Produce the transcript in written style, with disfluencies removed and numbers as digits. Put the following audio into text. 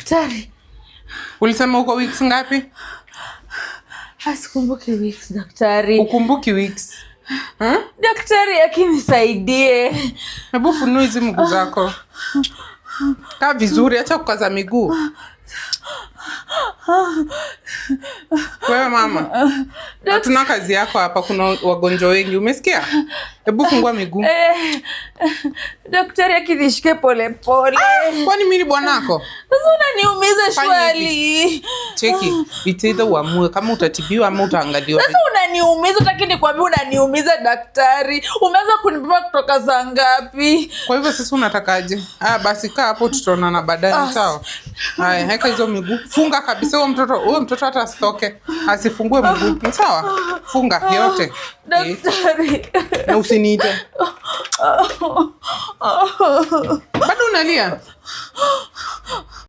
Daktari. Ulisema uko weeks ngapi? Sikumbuki weeks, daktari. Ukumbuki weeks? Daktari akinisaidie. Hebu funua hizi mguu zako. Kaa vizuri, acha kukaza miguu. Wewe mama, hatuna kazi yako hapa, kuna wagonjwa wengi, umesikia? Hebu fungua miguu. Daktari akinishike pole pole. Kwani mimi ni bwanako? Sasa unaniumiza shwali. Cheki, itaidha uamue kama utatibiwa ama utaangaliwa. Sasa unaniumiza, utaki nikwambie unaniumiza daktari. Umeanza kunibeba kutoka saa ngapi? Kwa hivyo sasa unatakaje? Basi kaa hapo tutaonana baadaye, sawa? Haya, heka hizo miguu. Funga kabisa huyo mtoto hata asitoke. Asifungue mguu. Sawa? Funga yote. Daktari. Na usiniite. Bado unalia?